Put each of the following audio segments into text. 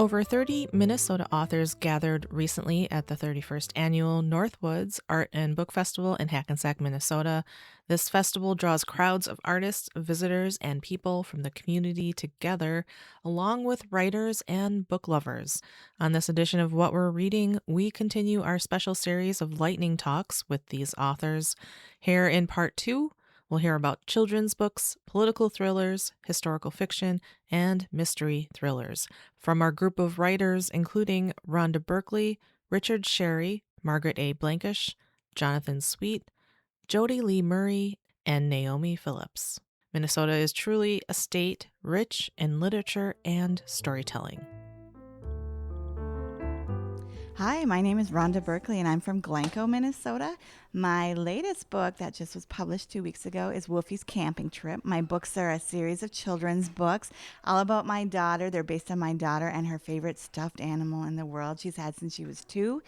Over 30 Minnesota authors gathered recently at the 31st annual Northwoods Art and Book Festival in Hackensack, Minnesota. This festival draws crowds of artists, visitors, and people from the community together, along with writers and book lovers. On this edition of What We're Reading, we continue our special series of lightning talks with these authors. Here in part 2, we'll hear about children's books, political thrillers, historical fiction, and mystery thrillers from our group of writers, including Rhonda Buerkle, Richard Sherry, Margaret A. Blankish, Jonathan Sweet, Jody Lee Murray, and Naomi Phillips. Minnesota is truly a state rich in literature and storytelling. Hi, my name is Rhonda Buerkle, and I'm from Glencoe, Minnesota. My latest book that just was published 2 weeks ago is Woofy's Camping Trip. My books are a series of children's books all about my daughter. They're based on my daughter and her favorite stuffed animal in the world she's had since she was 2,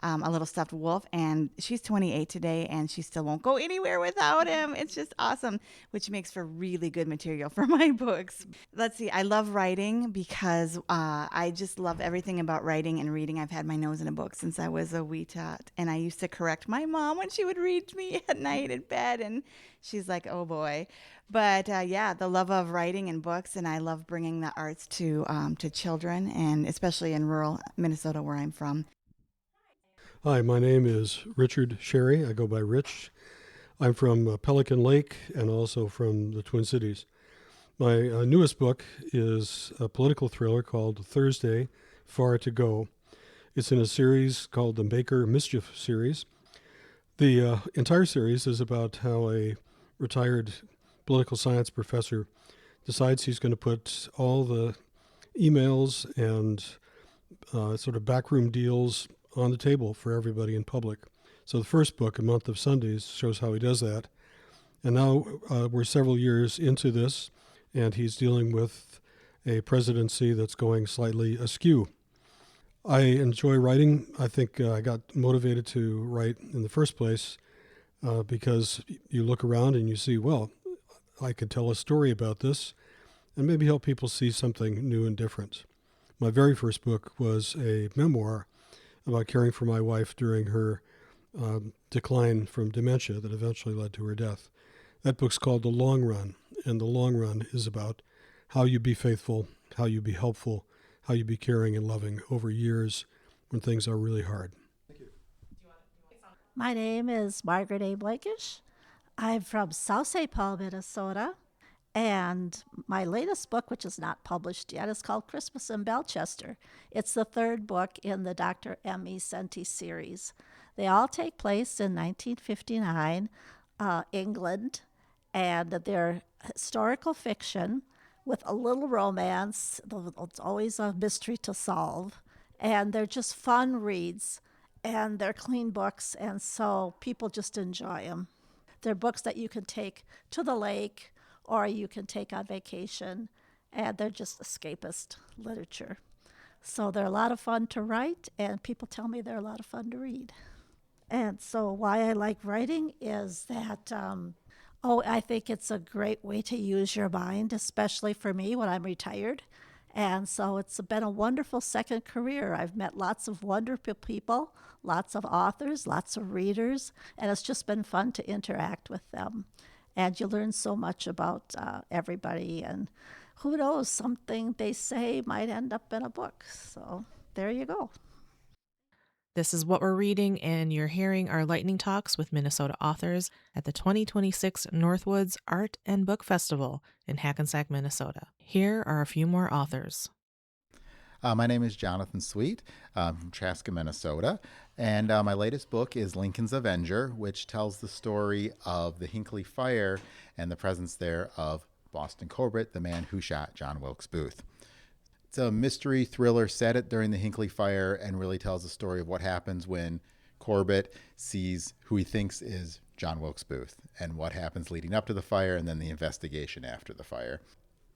a little stuffed wolf, and she's 28 today, and she still won't go anywhere without him. It's just awesome, which makes for really good material for my books. Let's see, I love writing because I just love everything about writing and reading. I've had my nose in a book since I was a wee tot, and I used to correct my mom when she would read to me at night in bed, and she's like, oh boy. But yeah, the love of writing and books, and I love bringing the arts to children, and especially in rural Minnesota where I'm from. Hi, my name is Richard Sherry. I go by Rich. I'm from Pelican Lake and also from the Twin Cities. My newest book is a political thriller called Thursday, Far to Go. It's in a series called the Baker Mischief series. The entire series is about how a retired political science professor decides he's going to put all the emails and sort of backroom deals on the table for everybody in public. So the first book, A Month of Sundays, shows how he does that. And now we're several years into this, and he's dealing with a presidency that's going slightly askew. I enjoy writing. I think I got motivated to write in the first place because you look around and you see, well, I could tell a story about this and maybe help people see something new and different. My very first book was a memoir about caring for my wife during her decline from dementia that eventually led to her death. That book's called The Long Run, and The Long Run is about how you be faithful, how you be helpful, how you be caring and loving over years when things are really hard. Thank you. My name is Margaret A. Blankish. I'm from South St. Paul, Minnesota, and my latest book, which is not published yet, is called Christmas in Belchester. It's the third book in the Dr. M.E. Senti series. They all take place in 1959, England, and they're historical fiction with a little romance. It's always a mystery to solve. And they're just fun reads, and they're clean books, and so people just enjoy them. They're books that you can take to the lake or you can take on vacation, and they're just escapist literature. So they're a lot of fun to write, and people tell me they're a lot of fun to read. And so why I like writing is that I think it's a great way to use your mind, especially for me when I'm retired. And so it's been a wonderful second career. I've met lots of wonderful people, lots of authors, lots of readers, and it's just been fun to interact with them. And you learn so much about everybody, and who knows, something they say might end up in a book. So there you go. This is What We're Reading, and you're hearing our lightning talks with Minnesota authors at the 2026 Northwoods Art and Book Festival in Hackensack, Minnesota. Here are a few more authors. My name is Jonathan Sweet. I'm from Chaska, Minnesota, and my latest book is Lincoln's Avenger, which tells the story of the Hinckley Fire and the presence there of Boston Corbett, the man who shot John Wilkes Booth. It's a mystery thriller set it during the Hinckley Fire and really tells the story of what happens when Corbett sees who he thinks is John Wilkes Booth and what happens leading up to the fire and then the investigation after the fire.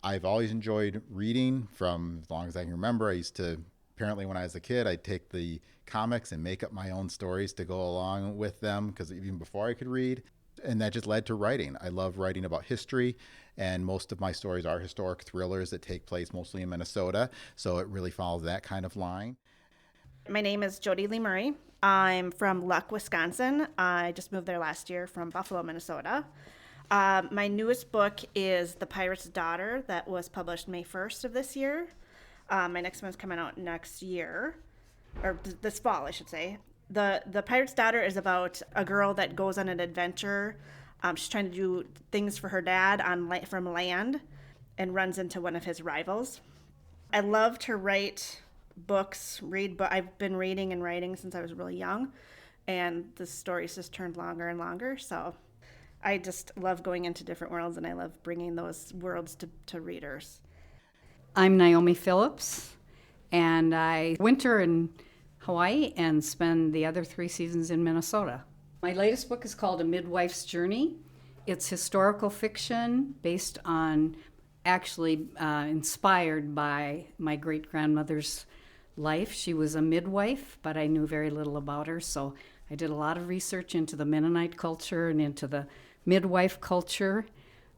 I've always enjoyed reading from as long as I can remember. Apparently when I was a kid, I'd take the comics and make up my own stories to go along with them because even before I could read. And that just led to writing. I love writing about history, and most of my stories are historic thrillers that take place mostly in Minnesota. So it really follows that kind of line. My name is Jody Lee Murray. I'm from Luck, Wisconsin. I just moved there last year from Buffalo, Minnesota. My newest book is The Pirate's Daughter, that was published May 1st of this year. My next one's coming out next year, or this fall, I should say. The Pirate's Daughter is about a girl that goes on an adventure. She's trying to do things for her dad from land and runs into one of his rivals. I love to write books, but I've been reading and writing since I was really young, and the stories just turned longer and longer. So I just love going into different worlds, and I love bringing those worlds to readers. I'm Naomi Phillips, and I winter in Hawaii and spend the other 3 seasons in Minnesota. My latest book is called A Midwife's Journey. It's historical fiction based on, actually inspired by my great-grandmother's life. She was a midwife, but I knew very little about her, so I did a lot of research into the Mennonite culture and into the midwife culture,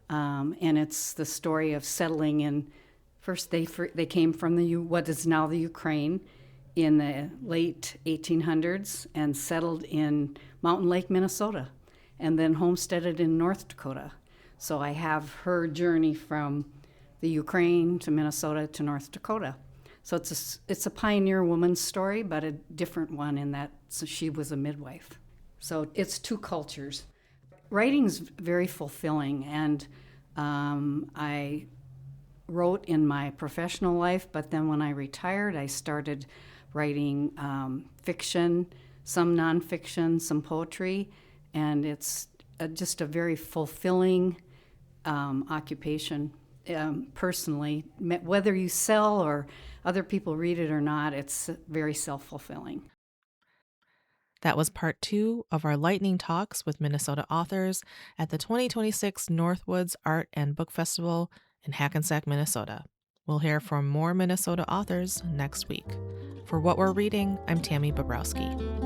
and it's the story of settling in. First, they came from what is now the Ukraine in the late 1800s and settled in Mountain Lake, Minnesota, and then homesteaded in North Dakota. So I have her journey from the Ukraine to Minnesota to North Dakota. So it's a pioneer woman's story, but a different one in that she was a midwife. So it's 2 cultures. Writing's very fulfilling, and I wrote in my professional life, but then when I retired, I started writing fiction, some nonfiction, some poetry, and it's just a very fulfilling occupation. Personally, whether you sell or other people read it or not, it's very self-fulfilling. That was part 2 of our lightning talks with Minnesota authors at the 2026 Northwoods Art and Book Festival in Hackensack, Minnesota. We'll hear from more Minnesota authors next week. For What We're Reading, I'm Tammy Bobrowski.